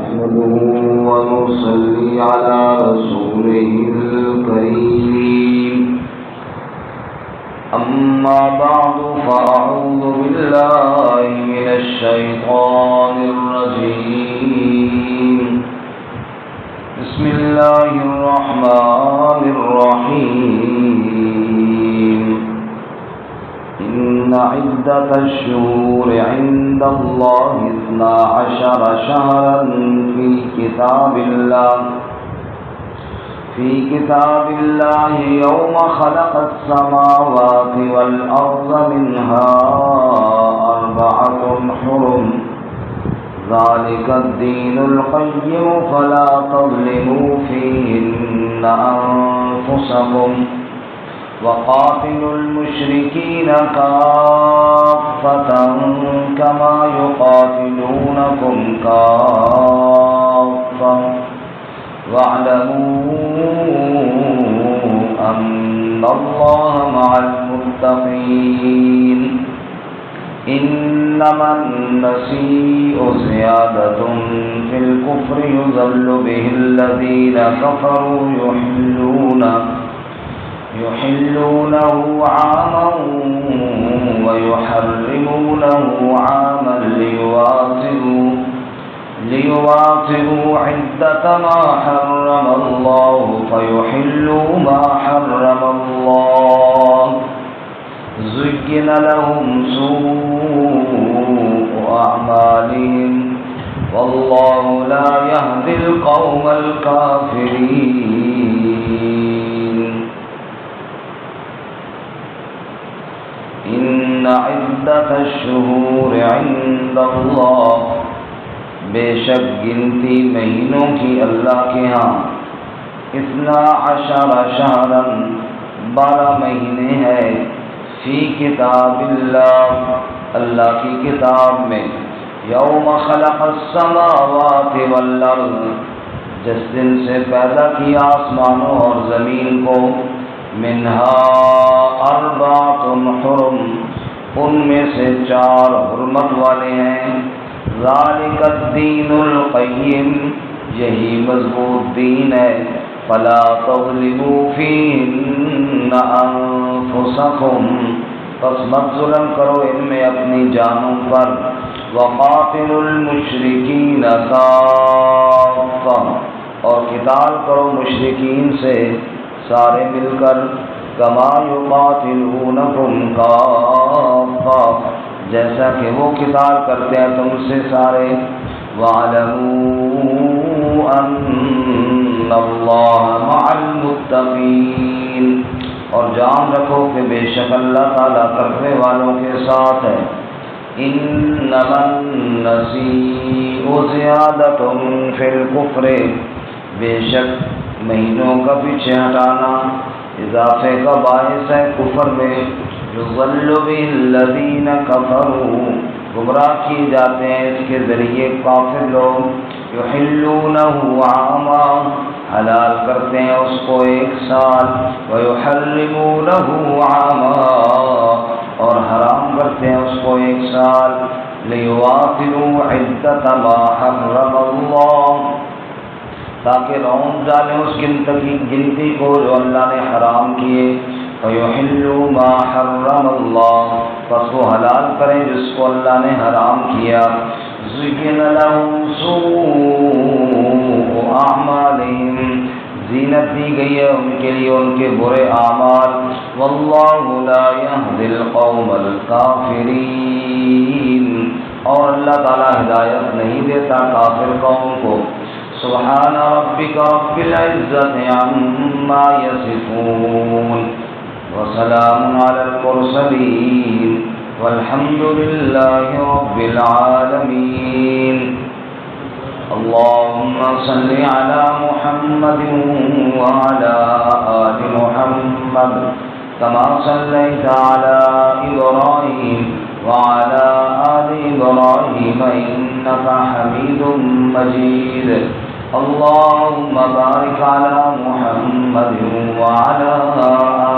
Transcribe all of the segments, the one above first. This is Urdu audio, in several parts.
نحمده ونصلي على رسوله الكريم أما بعد فأعوذ بالله من الشيطان الرجيم بسم الله الرحمن الرحيم إن عدة الشهور عند الله 12 شهرا في كتاب الله يوم خلق السماوات والأرض منها 4 حرم ذلك الدين القيم فلا تظلموا فيهن أنفسكم وقاتلوا المشركين كافة كما يقاتلونكم كافة واعلموا أن الله مع المتقين إنما النسيء زيادة في الكفر يضل به الذين كفروا يحلونه عاما ويحرمونه عاما ليواطئوا عدة ما حرم الله فيحلوا ما حرم الله زين لهم سوء أعمالهم والله لا يهدي القوم الكافرين إن عدة الشهور عند الله بے شک گنتی مہینوں کی اللہ کے ہاں 12 شہرا 12 مہینے ہے فی کتاب اللہ اللہ کی کتاب میں یوم خلق السماوات والارض جس دن سے پیدا کیا آسمانوں اور زمین کو منہا 4 حرم ان میں سے 4 حرمت والے ہیں ذالک الدین القیم یہی مضبوط دین ہے فلا تظلموا فیہن انفسکم پس مت ظلم کرو ان میں اپنی جانوں پر وقاتلوا المشرکین کافہ اور قتال کرو مشرکین سے سارے مل کر کما یقاتلونکم کافہ جیسا کہ وہ قتال کرتے ہیں تم سے سارے وَاعْلَمُوا أَنَّ اللَّهَ مَعَ الْمُتَّقِينَ اور جان رکھو کہ بے شک اللہ تعالیٰ تقوی والوں کے ساتھ ہے إِنَّمَا النَّسِيءُ زِيَادَةٌ فِي الْكُفْرِ بے شک مہینوں کا پیچھے ہٹانا اضافے کا باعث ہے کفر میں یضل به الذین کفروا گمراہ کیے جاتے ہیں اس کے ذریعے کافر لوگ یحلونہ عاما حلال کرتے ہیں اس کو 1 سال ویحرمونہ عاما اور حرام کرتے ہیں اس کو 1 سال لیواطئوا عدۃ ما حرم اللہ تاکہ رونق ڈالیں اس گنتی کو جو اللہ نے حرام کیے فَيُحِلُّوا مَا حَرَّمَ اللَّهُ پس وہ حلال کریں جس کو اللہ نے حرام کیا زُيِّنَ لَهُمْ سُوءُ أَعْمَالِهِمْ زینت دی گئی ہے ان کے لیے ان کے برے اعمال وَاللَّهُ لَا يَهْدِي الْقَوْمَ الْكَافِرِينَ اور اللہ تعالیٰ ہدایت نہیں دیتا کافر قوم کو سبحان ربک رب العزت عما یصفون وسلام علی المرسلین والحمد للہ رب العالمین اللهم صل على محمد وعلى آل محمد كما صليت على إبراهيم وعلى آل إبراهيم إنك حميد مجيد اللهم بارك على محمد وعلى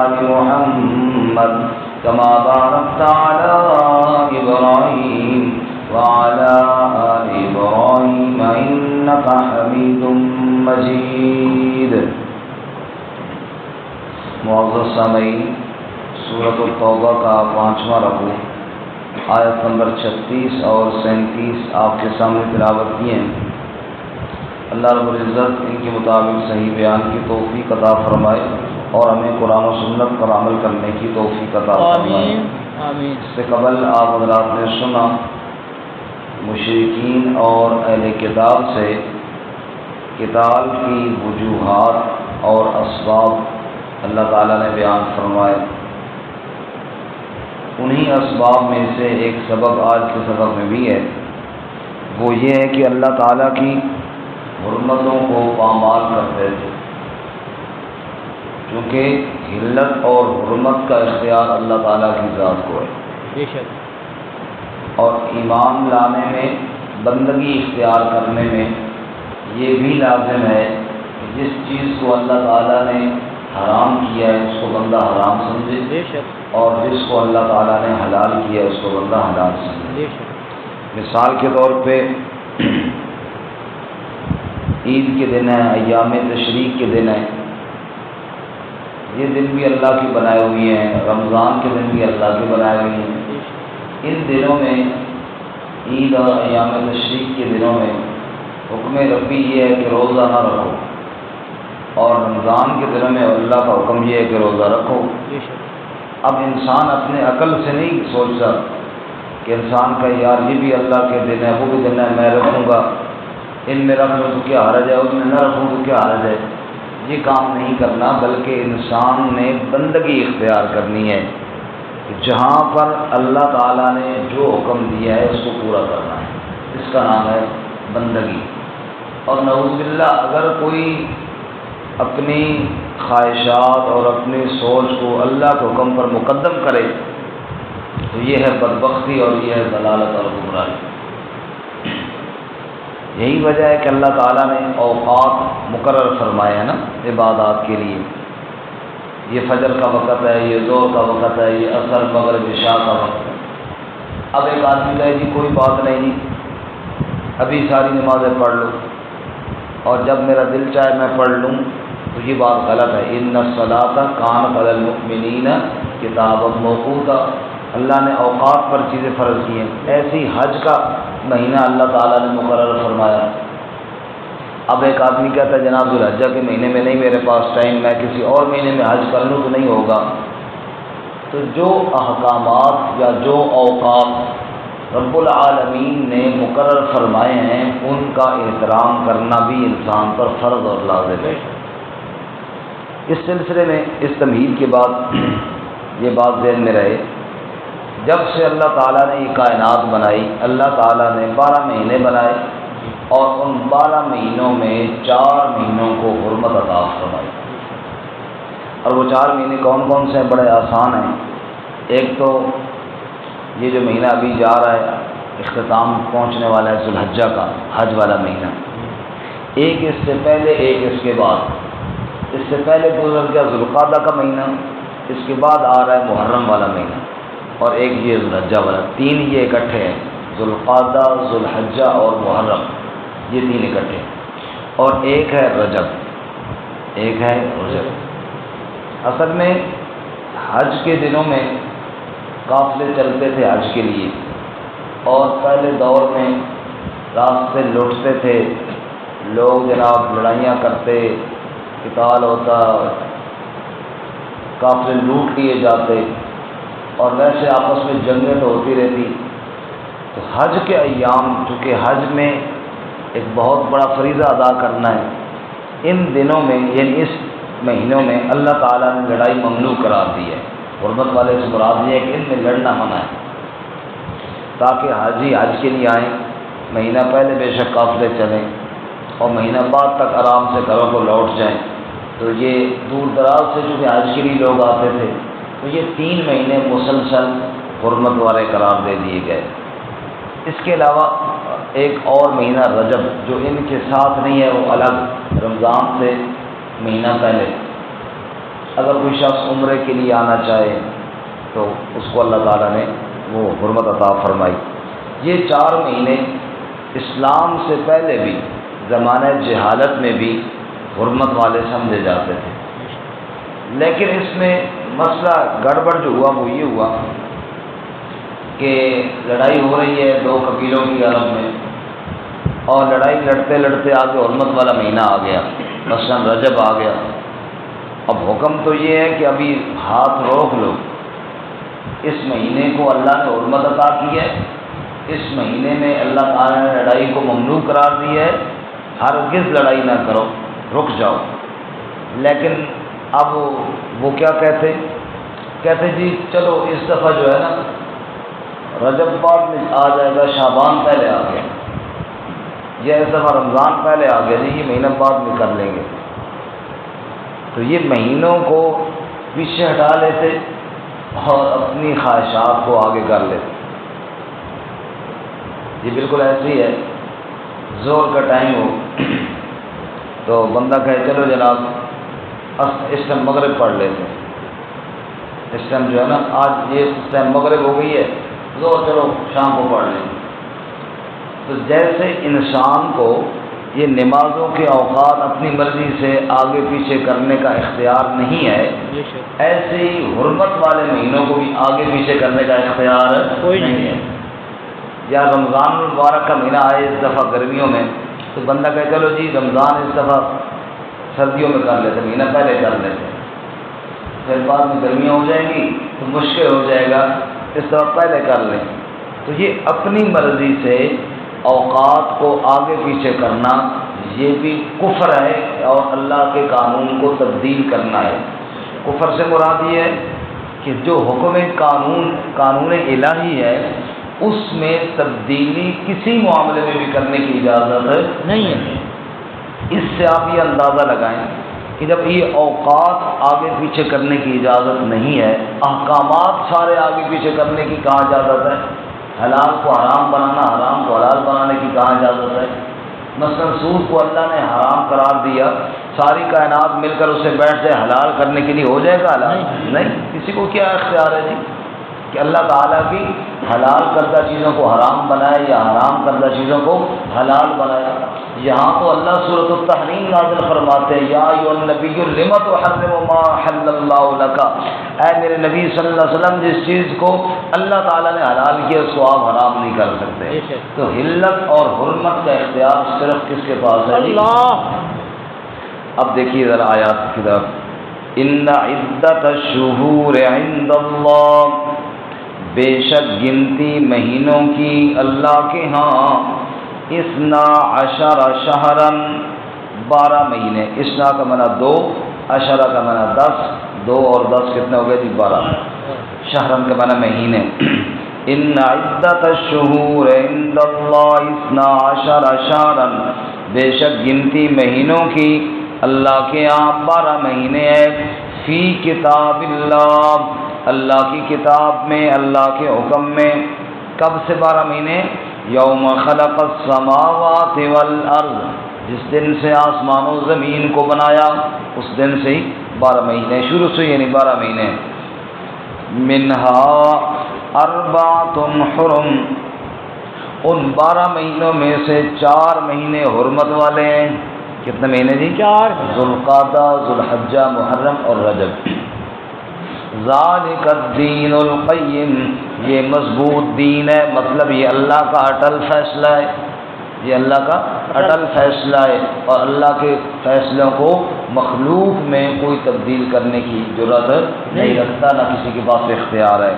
آل محمد كما باركت على إبراهيم وعلى آل إبراهيم إنك إنك حميد مجيد۔ معزز سامعین، سورۃ التوبہ کا 5واں رکوع آیت نمبر 36 اور 37 آپ کے سامنے تلاوت کی ہیں۔ اللہ رب العزت ان کے مطابق صحیح بیان کی توفیق عطا فرمائے اور ہمیں قرآن و سنت پر عمل کرنے کی توفیق عطا فرمائے۔ آمین۔ اس سے قبل آپ حضرات نے سنا مشرکین اور اہل کتاب سے قتال کی وجوہات اور اسباب اللہ تعالیٰ نے بیان فرمائے۔ انہی اسباب میں سے ایک سبب آج کے سبب میں بھی ہے، وہ یہ ہے کہ اللہ تعالیٰ کی حرمتوں کو پامال کرتے تھے، کیونکہ حلت اور حرمت کا اختیار اللہ تعالیٰ کی ذات کو ہے، بے شک، اور ایمان لانے میں، بندگی اختیار کرنے میں یہ بھی لازم ہے کہ جس چیز کو اللہ تعالیٰ نے حرام کیا ہے اس کو بندہ حرام سمجھے، بے شک، اور جس کو اللہ تعالیٰ نے حلال کیا ہے اس کو بندہ حلال سمجھے۔ بے شک۔ مثال کے طور پہ عید کے دن ہیں، ایام تشریق کے دن ہیں، یہ دن بھی اللہ کی بنائے ہوئی ہیں، رمضان کے دن بھی اللہ کے بنائے ہوئی ہیں۔ ان دنوں میں، عید اور ایام تشریق کے دنوں میں حکم ربی یہ ہے کہ روزہ نہ رکھو، اور رمضان کے دنوں میں اللہ کا حکم یہ ہے کہ روزہ رکھو۔ بے شک۔ اب انسان اپنے عقل سے نہیں سوچتا کہ انسان کا یار یہ بھی اللہ کے دن ہے، وہ بھی دن ہے، میں رکھوں گا، ان میں رکھ لوں تو کیا حرج ہے، اس میں نہ رکھوں تو کیا حرج ہے۔ یہ کام نہیں کرنا، بلکہ انسان نے بندگی اختیار کرنی ہے، جہاں پر اللہ تعالیٰ نے جو حکم دیا ہے اس کو پورا کرنا ہے، اس کا نام ہے بندگی۔ اور نعوذ باللہ اگر کوئی اپنی خواہشات اور اپنی سوچ کو اللہ کے حکم پر مقدم کرے تو یہ ہے بدبختی اور یہ ہے ضلالت اور گمراہی۔ یہی وجہ ہے کہ اللہ تعالیٰ نے اوقات مقرر فرمائے ہیں نا عبادات کے لیے، یہ فجر کا وقت ہے، یہ ظہر کا وقت ہے، یہ عصر مغرب عشاء کا وقت ہے۔ اب ایک آدمی کہے جی کوئی بات نہیں جی، ابھی ساری نمازیں پڑھ لو اور جب میرا دل چاہے میں پڑھ لوں، تو یہ بات غلط ہے۔ ان الصلاۃ کانت علی المؤمنین کتابا موقوتا، اللہ نے اوقات پر چیزیں فرض کی ہیں۔ ایسی حج کا مہینہ اللہ تعالیٰ نے مقرر فرمایا۔ اب ایک آدمی کہتا ہے جناب ذوالحجہ کے مہینے میں نہیں میرے پاس ٹائم، میں کسی اور مہینے میں حج کر لوں تو نہیں ہوگا۔ تو جو احکامات یا جو اوقات رب العالمین نے مقرر فرمائے ہیں ان کا احترام کرنا بھی انسان پر فرض اور لازم ہے۔ اس سلسلے میں اس تمہید کے بعد یہ بات ذہن میں رہے، جب سے اللہ تعالیٰ نے یہ کائنات بنائی، اللہ تعالیٰ نے 12 مہینے بنائے، اور ان 12 مہینوں میں 4 مہینوں کو حرمت عطا فرمائی۔ اور وہ 4 مہینے کون کون سے ہیں؟ بڑے آسان ہیں۔ ایک تو یہ جو مہینہ ابھی جا رہا ہے، اختتام پہنچنے والا ہے ذوالحجہ کا، حج والا مہینہ، ایک اس سے پہلے، ایک اس کے بعد۔ اس سے پہلے گزر گیا ذوالقعدہ کا مہینہ، اس کے بعد آ رہا ہے محرم والا مہینہ، اور ایک یہ ذوالحجہ والا۔ 3 یہ اکٹھے ہیں، ذوالقعدہ، ذوالحجہ اور محرم، یہ 3 اکٹھے۔ اور ایک ہے رجب، ایک ہے رجب۔ اصل میں حج کے دنوں میں قافلے چلتے تھے حج کے لیے، اور پہلے دور میں راستے لوٹتے تھے لوگ، جناب لڑائیاں کرتے، قتال ہوتا، قافلے لوٹ لیے جاتے، اور ویسے آپس میں جنگیں تو ہوتی رہتی۔ تو حج کے ایام، چونکہ حج میں ایک بہت بڑا فریضہ ادا کرنا ہے، ان دنوں میں یعنی اس مہینوں میں اللہ تعالیٰ نے لڑائی ممنوع قرار دی ہے۔ حرمت والے سے مراد یہ ہے کہ ان میں لڑنا منع ہے، تاکہ حاجی حج کے لیے آئیں، مہینہ پہلے بے شک قافلے چلیں اور مہینہ بعد تک آرام سے گھروں کو لوٹ جائیں۔ تو یہ دور دراز سے جو حج کے لیے لوگ آتے تھے، تو یہ 3 مہینے مسلسل حرمت والے قرار دے دیے گئے۔ اس کے علاوہ ایک اور مہینہ رجب جو ان کے ساتھ نہیں ہے، وہ الگ رمضان سے مہینہ پہلے، اگر کوئی شخص عمرے کے لیے آنا چاہے تو اس کو اللہ تعالیٰ نے وہ حرمت عطا فرمائی۔ یہ 4 مہینے اسلام سے پہلے بھی زمانہ جہالت میں بھی حرمت والے سمجھے جاتے تھے، لیکن اس میں مسئلہ گڑبڑ جو ہوا وہ یہ ہوا کہ لڑائی ہو رہی ہے دو قبیلوں کی عرب میں، اور لڑائی لڑتے لڑتے آگے حرمت والا مہینہ آ گیا، مثلا رجب آ گیا۔ اب حکم تو یہ ہے کہ ابھی ہاتھ روک لو، اس مہینے کو اللہ نے حرمت عطا کی ہے، اس مہینے میں اللہ تعالیٰ نے لڑائی کو ممنوع قرار دی ہے، ہرگز لڑائی نہ کرو، رک جاؤ۔ لیکن اب وہ کیا کہتے جی چلو اس دفعہ جو ہے نا رجب بعد میں آ جائے گا، شعبان پہلے آ گیا، یا اس دفعہ رمضان پہلے آ گیا جی، یہ مہینہ بعد میں کر لیں گے۔ تو یہ مہینوں کو پیچھے ہٹا لیتے اور اپنی خواہشات کو آگے کر لیتے۔ یہ بالکل ایسی ہے، زور کا ٹائم ہو تو بندہ کہے چلو جناب اس ٹائم مغرب پڑھ لیتے ہیں، اس ٹائم جو ہے نا آج یہ اس ٹائم مغرب ہو گئی ہے، زور چلو شام کو پڑھ لیں۔ تو جیسے انسان کو یہ نمازوں کے اوقات اپنی مرضی سے آگے پیچھے کرنے کا اختیار نہیں ہے، ایسے ہی حرمت والے مہینوں کو بھی آگے پیچھے کرنے کا اختیار کوئی نہیں ہے۔ یا رمضان المبارک کا مہینہ آئے اس دفعہ گرمیوں میں تو بندہ کہے چلو جی رمضان اس دفعہ سردیوں میں کر لیتے، مہینہ پہلے کر لیتے، پھر بعد میں گرمیاں ہو جائیں گی تو مشکل ہو جائے گا، اس دفعہ پہلے کر لیں۔ تو یہ اپنی مرضی سے اوقات کو آگے پیچھے کرنا یہ بھی کفر ہے اور اللہ کے قانون کو تبدیل کرنا ہے۔ کفر سے مراد یہ ہے کہ جو حکم قانون الہی ہے اس میں تبدیلی کسی معاملے میں بھی کرنے کی اجازت نہیں ہے۔ اس سے آپ یہ اندازہ لگائیں کہ جب یہ اوقات آگے پیچھے کرنے کی اجازت نہیں ہے، احکامات سارے آگے پیچھے کرنے کی کہاں اجازت ہے؟ حلال کو حرام بنانا، حرام کو حلال بنانے کی کہاں اجازت ہے؟ مثلا سود کو اللہ نے حرام قرار دیا، ساری کائنات مل کر اسے بیٹھ جائے حلال کرنے کے لیے، ہو جائے گا حلال؟ نہیں۔ کسی کو کیا اختیار ہے جی کہ اللہ تعالیٰ کی حلال کردہ چیزوں کو حرام بنائے یا حرام کردہ چیزوں کو حلال بنائے؟ یہاں تو اللہ سورۃ التحریم نازل فرماتے ہیں یا ایھا النبی لم تحرم ما حل اللہ لک، اے میرے نبی صلی اللہ علیہ وسلم جس چیز کو اللہ تعالیٰ نے حلال کیا اس کو آپ حرام نہیں کر سکتے۔ تو حلت اور حرمت کا اختیار صرف کس کے پاس ہے؟ اللہ۔ اب دیکھیے ذرا آیات کی طرف، ان عدت الشہور عند اللہ، بے شک گنتی مہینوں کی اللہ کے ہاں، 12 شہرن 12 مہینے، 12 کا معنی 2، عشرہ کا معنی 10، 2 اور 10 کتنے ہو گئے جی 12، شہرن کا معنی مہینے۔ ان عدت الشہور عند اللہ 12 شہرن، بے شک گنتی مہینوں کی اللہ کے ہاں 12 مہینے ہیں، فی کتاب اللہ، اللہ کی کتاب میں، اللہ کے حکم میں۔ کب سے 12 مہینے؟ یوم خلق السماوات والارض، جس دن سے آسمان و زمین کو بنایا اس دن سے ہی 12 مہینے شروع سے، یعنی 12 مہینے۔ منہا 4 حرم، ان 12 مہینوں میں سے 4 مہینے حرمت والے ہیں۔ کتنے مہینے جی؟ 4، ذوالقعدہ، ذوالحجہ، محرم اور رجب۔ ذالک الدین القیم، یہ مضبوط دین ہے، مطلب یہ اللہ کا اٹل فیصلہ ہے، یہ اللہ کا اٹل فیصلہ ہے، اور اللہ کے فیصلوں کو مخلوق میں کوئی تبدیل کرنے کی جرأت نہیں رکھتا، نہ کسی کے پاس اختیار ہے۔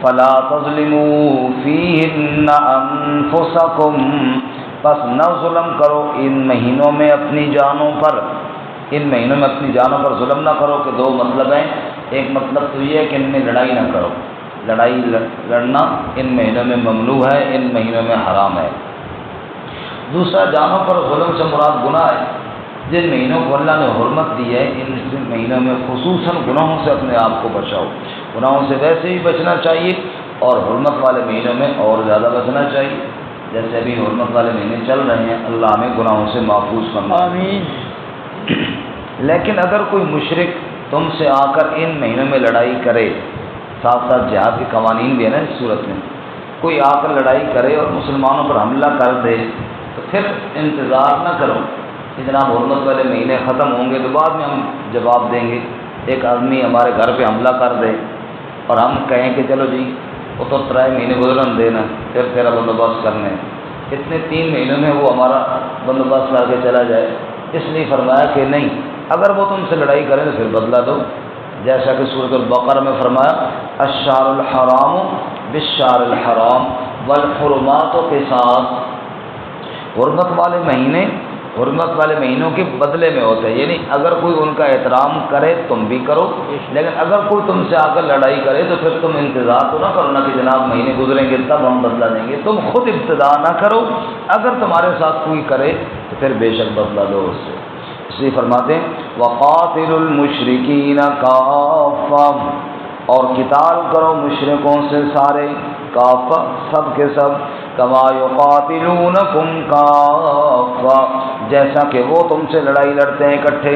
فلا تظلموا فیہن انفسکم، بس نہ ظلم کرو ان مہینوں میں اپنی جانوں پر، ان مہینوں میں اپنی جانوں پر ظلم نہ کرو کہ 2 مطلب ہیں۔ ایک مطلب تو یہ ہے کہ ان میں لڑائی نہ کرو، لڑائی لڑنا ان مہینوں میں ممنوع ہے، ان مہینوں میں حرام ہے۔ دوسرا، جانوں پر ظلم سے مراد گناہ ہے۔ جن مہینوں کو اللہ نے حرمت دی ہے ان مہینوں میں خصوصاً گناہوں سے اپنے آپ کو بچاؤ، گناہوں سے ویسے ہی بچنا چاہیے اور حرمت والے مہینوں میں اور زیادہ بچنا چاہیے۔ جیسے ابھی حرمت والے مہینے چل رہے ہیں، اللہ ہمیں گناہوں سے محفوظ فرمائے، آمین۔ لیکن اگر کوئی مشرک تم سے آ کر ان مہینوں میں لڑائی کرے، ساتھ ساتھ جہاد کے قوانین بھی ہیں نا اس صورت میں، کوئی آ کر لڑائی کرے اور مسلمانوں پر حملہ کر دے تو پھر انتظار نہ کرو کہ جناب حرمت والے مہینے ختم ہوں گے تو بعد میں ہم جواب دیں گے۔ ایک آدمی ہمارے گھر پہ حملہ کر دے اور ہم کہیں کہ چلو جی وہ تو 3 مہینے گزرن دینا پھر تیرا بندوبست کرنے، اتنے 3 مہینوں میں وہ ہمارا بندوبست کر کے چلا جائے۔ اس لیے فرمایا کہ نہیں، اگر وہ تم سے لڑائی کریں تو پھر بدلہ دو، جیسا کہ سورۃ البقرہ میں فرمایا الشہر الحرام بالشہر الحرام والحرمات قصاص، حرمت والے مہینوں کے بدلے میں ہوتے ہیں، یعنی اگر کوئی ان کا احترام کرے تم بھی کرو، لیکن اگر کوئی تم سے آ کر لڑائی کرے تو پھر تم انتظار تو نہ کرو نا کہ جناب مہینے گزریں گے تب ہم بدلہ دیں گے، تم خود ابتدا نہ کرو، اگر تمہارے ساتھ کوئی کرے تو پھر بے شک بدلہ دو اس سے۔ اس لیے فرماتے ہیں وَقَاتِلُوا الْمُشْرِكِينَ كَافَّةً، اور قتال کرو مشرکوں سے سارے، کافہ سب کے سب، کما یقاتلونکم کافہ، جیسا کہ وہ تم سے لڑائی لڑتے ہیں اکٹھے،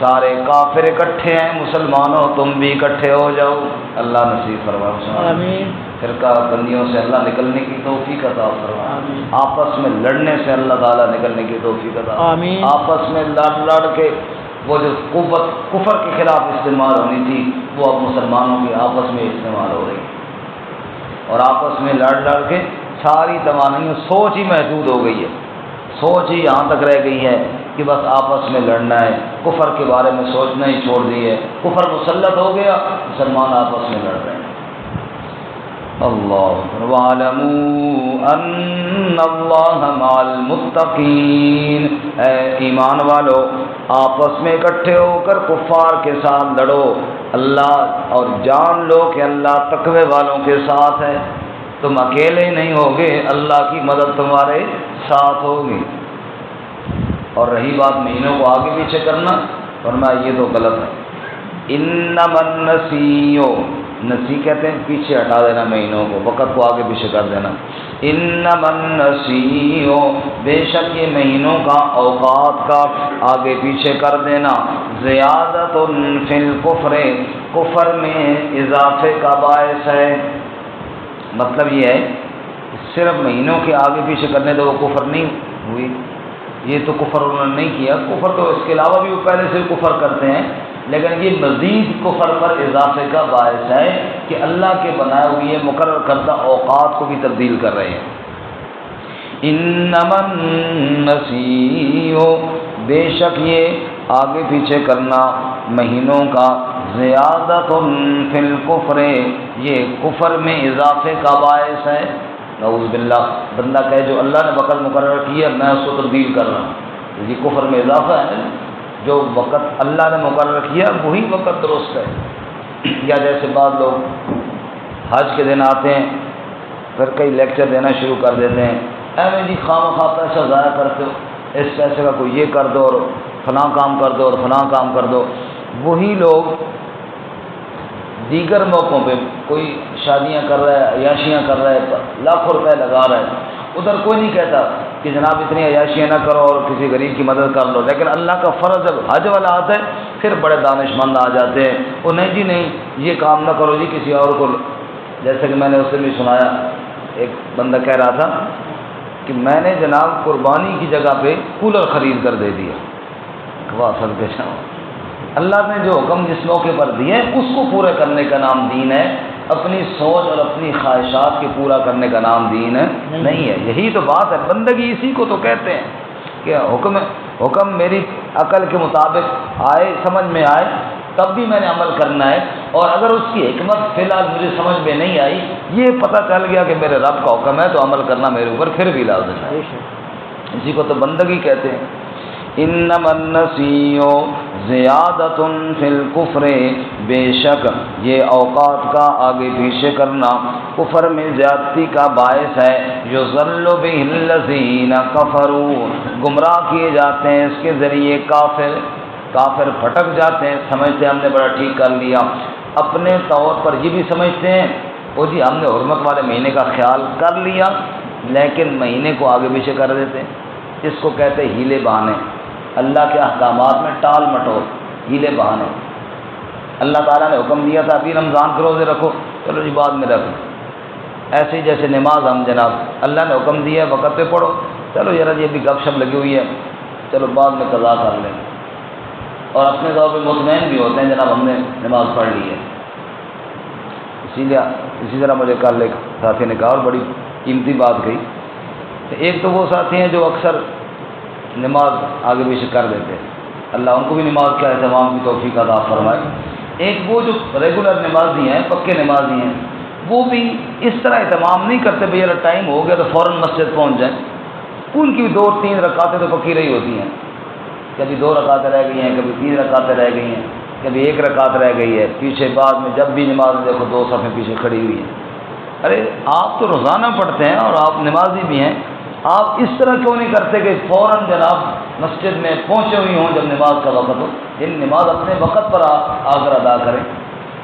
سارے کافر اکٹھے ہیں، مسلمانوں تم بھی اکٹھے ہو جاؤ۔ اللہ نصیب فرمائے، آمین۔ فرقہ بندیوں سے اللہ نکلنے کی توفیق عطا فرمائے، آمین۔ آپس میں لڑنے سے اللہ تعالیٰ نکلنے کی توفیق عطا فرمائے، آمین۔ آپس میں لڑ کے وہ جو قوت کفر کے خلاف استعمال ہونی تھی وہ اب مسلمانوں کی آپس میں استعمال ہو رہی، اور آپس میں لڑ کے ساری توانائی سوچ ہی محدود ہو گئی ہے، سوچ ہی یہاں تک رہ گئی ہے کہ بس آپس میں لڑنا ہے، کفر کے بارے میں سوچنا ہی چھوڑ دی ہے، کفر مسلط ہو گیا، مسلمان آپس میں لڑ رہے ہیں۔ اللہ وَاعْلَمُوا أَنَّ اللَّهَ مَعَ الْمُتَّقِينَ، اے ایمان والو آپس میں اکٹھے ہو کر کفار کے ساتھ لڑو اللہ، اور جان لو کہ اللہ تقوی والوں کے ساتھ ہے، تم اکیلے نہیں ہوگے، اللہ کی مدد تمہارے ساتھ ہوگی۔ اور رہی بات مہینوں کو آگے پیچھے کرنا، فرمایا یہ تو غلط ہے۔ انما النسیء، نسی کہتے ہیں پیچھے ہٹا دینا مہینوں کو، وقت کو آگے پیچھے کر دینا۔ انما النسیء، بے شک یہ مہینوں کا اوقات کا آگے پیچھے کر دینا، زیادۃ فی الکفر، کفر میں اضافے کا باعث ہے۔ مطلب یہ ہے کہ صرف مہینوں کے آگے پیچھے کرنے تو وہ کفر نہیں ہوئی، یہ تو کفر انہوں نے نہیں کیا، کفر تو اس کے علاوہ بھی وہ پہلے سے کفر کرتے ہیں، لیکن یہ مزید کفر پر اضافے کا باعث ہے کہ اللہ کے بنائے ہوئے مقرر کردہ اوقات کو بھی تبدیل کر رہے ہیں۔ انما النسیء، بے شک یہ آگے پیچھے کرنا مہینوں کا، زیادۃ فی الکفر، یہ کفر میں اضافے کا باعث ہے۔ نعوذ باللہ، بندہ کہے جو اللہ نے وقت مقرر کیا میں اس کو تبدیل کر رہا ہوں، تو یہ کفر میں اضافہ ہے، جو وقت اللہ نے مقرر کیا وہی وقت درست ہے۔ یا جیسے بعض لوگ حج کے دن آتے ہیں پھر کئی لیکچر دینا شروع کر دیتے ہیں، میں جی خواہ مخواہ پیسہ ضائع کرتے ہو، اس پیسے کا کوئی یہ کر دو اور فلاں کام کر دو اور فلاں کام کر دو۔ وہی لوگ دیگر موقعوں پہ کوئی شادیاں کر رہا ہے، عیاشیاں کر رہا ہے، لاکھوں روپے لگا رہا ہے، ادھر کوئی نہیں کہتا کہ جناب اتنی عیاشیاں نہ کرو اور کسی غریب کی مدد کر لو، لیکن اللہ کا فرض جب حج والا آتا ہے پھر بڑے دانش مند آ جاتے ہیں، وہ نہیں جی نہیں یہ کام نہ کرو جی کسی اور کو، جیسے کہ میں نے اس دن بھی سنایا، ایک بندہ کہہ رہا تھا کہ میں نے جناب قربانی کی جگہ پہ کولر خرید کر دے دیا۔ واہ سر کے اللہ نے جو حکم جس موقع پر دیے اس کو پورے کرنے کا نام دین ہے، اپنی سوچ اور اپنی خواہشات کے پورا کرنے کا نام دین ہے نہیں ہے۔ یہی تو بات ہے، بندگی اسی کو تو کہتے ہیں کہ حکم میری عقل کے مطابق آئے، سمجھ میں آئے تب بھی میں نے عمل کرنا ہے، اور اگر اس کی حکمت فی الحال مجھے سمجھ میں نہیں آئی، یہ پتہ چل گیا کہ میرے رب کا حکم ہے تو عمل کرنا میرے اوپر پھر بھی لازم ہے، اسی کو تو بندگی کہتے ہیں۔ انما النسیء زیادۃ فی الکفر، بے شک یہ اوقات کا آگے پیچھے کرنا کفر میں زیادتی کا باعث ہے، یضل بہ الذین کفروا، گمراہ کیے جاتے ہیں اس کے ذریعے کافر بھٹک جاتے ہیں، سمجھتے ہیں ہم نے بڑا ٹھیک کر لیا، اپنے طور پر یہ بھی سمجھتے ہیں وہ جی ہم نے حرمت والے مہینے کا خیال کر لیا لیکن مہینے کو آگے پیچھے کر دیتے ہیں، اس کو کہتے ہیں ہیلے بہانے، اللہ کے احکامات میں ٹال مٹول، ہیلے بہانے۔ اللہ تعالیٰ نے حکم دیا تھا ابھی رمضان کے روزے رکھو، چلو جی بعد میں رکھو، ایسے ہی جیسے نماز ہم جناب اللہ نے حکم دیا وقت پہ پڑھو، چلو یار یہ بھی گپ شپ لگی ہوئی ہے، چلو بعد میں قضا کر لیں، اور اپنے طور پہ مطمئن بھی ہوتے ہیں جناب ہم نے نماز پڑھ لی ہے۔ اسی طرح مجھے کل ایک ساتھی نے کہا اور بڑی قیمتی بات کہی کہ ایک تو وہ ساتھی ہیں جو اکثر نماز آگے پیچھے کر دیتے ہیں، اللہ ان کو بھی نماز کا اہتمام کی توفیق عطا فرمائے۔ ایک وہ جو ریگولر نمازی ہیں، پکے نمازی ہیں، وہ بھی اس طرح اہتمام نہیں کرتے بھئی اگر ٹائم ہو گیا تو فوراً مسجد پہنچ جائیں، ان کی 2-3 رکعتیں تو پکی رہی ہوتی ہیں، کبھی 2 رکعتیں رہ گئی ہیں، کبھی 3 رکعتیں رہ گئی ہیں، کبھی 1 رکعت رہ گئی ہے، پیچھے بعد میں جب بھی نماز میں دیکھو 2 صفیں پیچھے کھڑی ہوئی ہیں۔ ارے آپ تو روزانہ پڑھتے ہیں اور آپ نمازی بھی ہیں، آپ اس طرح کیوں نہیں کرتے کہ فوراً جناب مسجد میں پہنچے ہوئی ہوں جب نماز کا وقت ہو، یعنی نماز اپنے وقت پر آ کر ادا کریں۔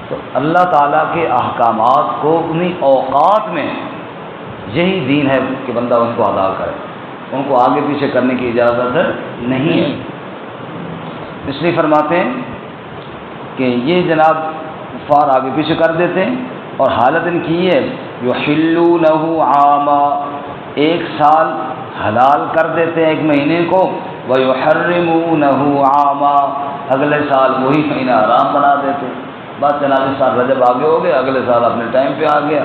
تو اللہ تعالیٰ کے احکامات کو انہی اوقات میں، یہی دین ہے کہ بندہ ان کو ادا کرے، ان کو آگے پیچھے کرنے کی اجازت نہیں ہے۔ اس لیے فرماتے ہیں کہ یہ جناب کفار آگے پیچھے کر دیتے ہیں، اور حالت ان کی ہے یحلونہ عاما، 1 سال حلال کر دیتے ہیں 1 مہینے کو، ویحرمونہ عاما، اگلے سال وہی مہینہ حرام بنا دیتے ہیں۔ بات جناب اس سال رجب آگے ہو گیا، اگلے سال اپنے ٹائم پہ آ گیا۔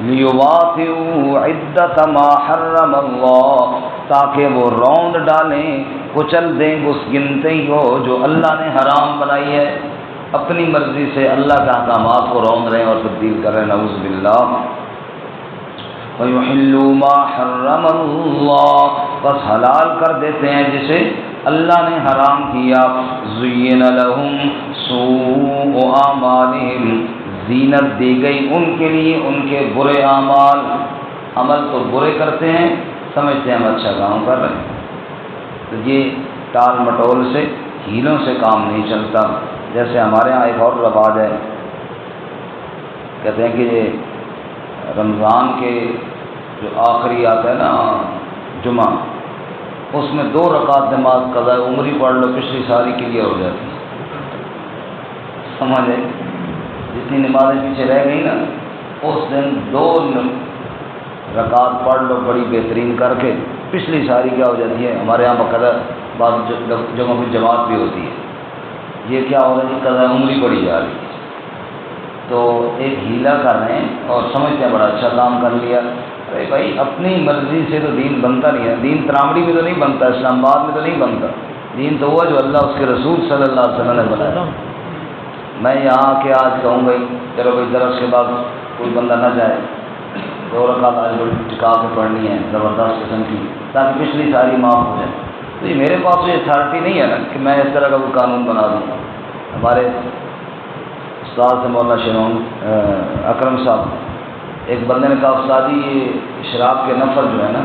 لیواطئوا عدۃ ما حرم اللہ، تاکہ وہ روند ڈالیں، کچل دیں اس گنتی کو جو اللہ نے حرام بنائی ہے، اپنی مرضی سے اللہ کے احکامات کو روند رہیں اور تبدیل کر رہے ہیں، نعوذ باللہ۔ وَيُحِلُّوا مَا حَرَّمَ اللَّهُ، بس حلال کر دیتے ہیں جسے اللہ نے حرام کیا۔ زُيِّنَ لَهُمْ سُوءُ أَعْمَالِهِمْ، زینت دی گئی ان کے لیے ان کے برے اعمال، عمل تو برے کرتے ہیں، سمجھتے ہیں ہم اچھا کام کر رہے ہیں۔ تو یہ ٹال مٹول سے، ہیلوں سے کام نہیں چلتا۔ جیسے ہمارے ہاں ایک اور رواج ہے، کہتے ہیں کہ یہ رمضان کے جو آخری آتا ہے نا جمعہ، اس میں 2 رکعت نماز قضاء عمری پڑھ لو، پچھلی ساری کلیئر ہو جاتی ہے۔ سمجھے، جتنی نمازیں پیچھے رہ گئی نا، اس دن 2 رکعت پڑھ لو بڑی بہترین کر کے، پچھلی ساری کیا ہو جاتی ہے۔ ہمارے یہاں باقاعدہ بعض جگہوں پہ جماعت بھی ہوتی ہے۔ یہ کیا ہو رہا ہے، قضاء عمری پڑھی جا رہی ہے، تو ایک ہیلا کر رہے ہیں اور سمجھتے ہیں بڑا اچھا کام کر لیا۔ ارے بھائی اپنی مرضی سے تو دین بنتا نہیں ہے، دین ترامڑی میں تو نہیں بنتا، اسلام آباد میں تو نہیں بنتا، دین تو ہوا جو اللہ اس کے رسول صلی اللہ علیہ وسلم نے بنایا۔ میں یہاں کے آج کہوں گا چلو بھائی درس کے بعد کوئی بندہ نہ جائے، 2 رکعت آج بڑی ٹکا کے پڑھنی ہے زبردست قسم کی، تاکہ پچھلی ساری معاف ہو جائے۔ تو یہ میرے پاس تو یہ اتھارٹی نہیں ہے نا کہ میں اس طرح کا کوئی قانون بنا دوں۔ ہمارے استاد سے مولانا شنون اکرم صاحب، ایک بندے نے کہا استاد جی یہ شراب کے نفل جو ہے نا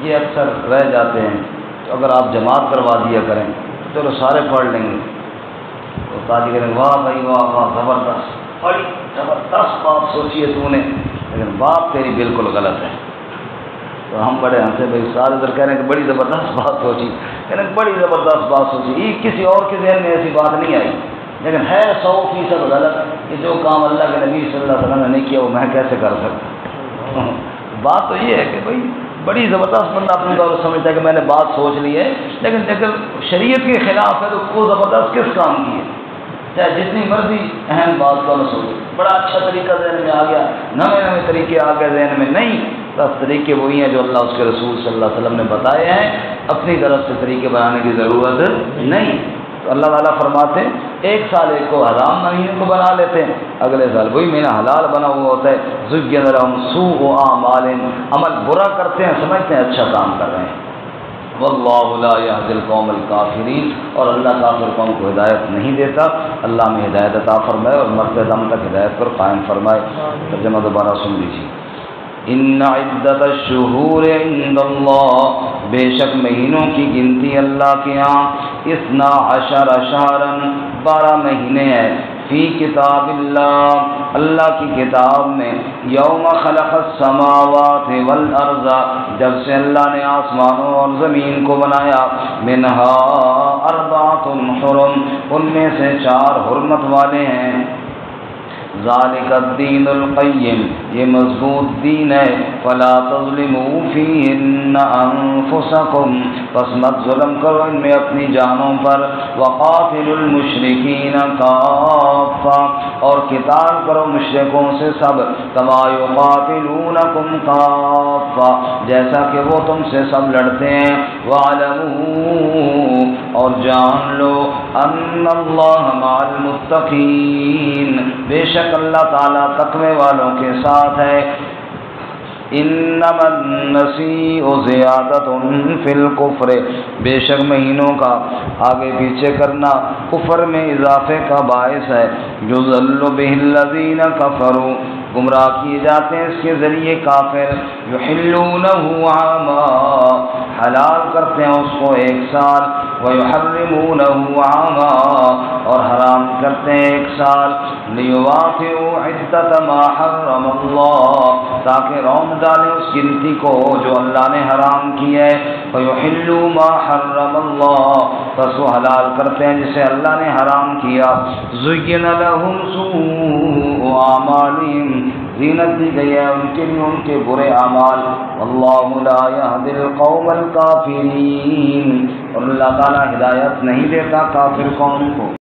یہ اکثر رہ جاتے ہیں، تو اگر آپ جماعت کروا دیا کریں تو چلو سارے پڑھ لیں گے۔ تو استاد جی کہیں واہ بھائی واہ واہ، زبردست، بڑی زبردست بات سوچی ہے تو نے، لیکن بات تیری بالکل غلط ہے۔ تو ہم بڑے ہنسے، بھائی استاد ادھر کہہ رہے ہیں کہ بڑی زبردست بات سوچی، کہنے بڑی زبردست بات سوچی، یہ کسی اور کے ذہن میں ایسی بات نہیں آئی، لیکن ہے 100% غلط کہ جو کام اللہ کے نبی صلی اللہ علیہ وسلم نے نہیں کیا وہ میں کیسے کر سکتا۔ بات تو یہ ہے کہ بھائی بڑی زبردست بندہ اپنے طور پر سمجھتا ہے کہ میں نے بات سوچ لی ہے، لیکن اگر شریعت کے خلاف ہے تو وہ زبردست کس کام کی ہے؟ چاہے جتنی مرضی اہم بات کو نہ سوچے، بڑا اچھا طریقہ ذہن میں آ گیا، نئے طریقے آ گئے ذہن میں، نہیں، بس طریقے وہی ہیں جو اللہ اس کے رسول صلی اللہ علیہ وسلم نے بتائے ہیں، اپنی طرف سے طریقے بنانے کی ضرورت نہیں۔ تو اللہ تعالیٰ فرماتے ہیں 1 سال ایک کو حرام مہینے کو بنا لیتے ہیں، اگلے سال وہی مہینہ حلال بنا ہوا ہوتا ہے۔ زُيِّنَ لَهُمْ سُوءُ أَعْمَالِهِمْ، عمل برا کرتے ہیں، سمجھتے ہیں اچھا کام کر رہے ہیں۔ وَاللَّهُ لَا يَهْدِي الْقَوْمَ الْكَافِرِينَ، اور اللہ کافر قوم کو ہدایت نہیں دیتا۔ اللہ میں ہدایت عطا فرمائے اور مرتے دم تک ہدایت پر قائم فرمائے۔ ترجمہ دوبارہ سن لیجیے۔ ان عدت الشہور عند اللہ، بے شک مہینوں کی گنتی اللہ کے ہاں 12 شہرا، 12 مہینے ہیں، فی کتاب اللہ، اللہ کی کتاب میں، یوم خلق السماوات والارض، جب سے اللہ نے آسمانوں اور زمین کو بنایا، منہا 4 حرم، ان میں سے 4 حرمت والے ہیں، ذالک الدین القیم، یہ مضبوط دین ہے، فلا تظلموا فیہن انفسکم، پس مت ظلم کرو ان میں اپنی جانوں پر، وقاتلوا المشرکین کافہ، اور قتال کرو مشرکوں سے سب، کما یقاتلونکم کافہ، جیسا کہ وہ تم سے سب لڑتے ہیں، وَاعْلَمُوا، اور جان لو، ان اللہ مع المتقین، بے شک اللہ تعالیٰ تقوی والوں کے ساتھ ہے۔ انما النسیء زیادۃ فی الکفر، بے شک مہینوں کا آگے پیچھے کرنا کفر میں اضافے کا باعث ہے، یضل بہ الذین کفروا، گمراہ کیے جاتے ہیں اس کے ذریعے کافر، یحلونہ عاما، حلال کرتے ہیں اس کو ایک سال، ویحرمونہ عاما، اور حرام کرتے ہیں ایک سال، لیواطئوا عدۃ ما حرم اللہ، تاکہ روم ڈالیں اس گنتی کو جو اللہ نے حرام کی ہے، ویحلوا ما حرم اللہ، پس وہ حلال کرتے ہیں جسے اللہ نے حرام کیا، زین لہم سوء اعمالہم، زینت دی گئی ہے ان کے لیے ان کے برے اعمال، اللہ لا یہدی القوم الکافرین، اور اللہ تعالیٰ ہدایت نہیں دیتا کافر قوم کو۔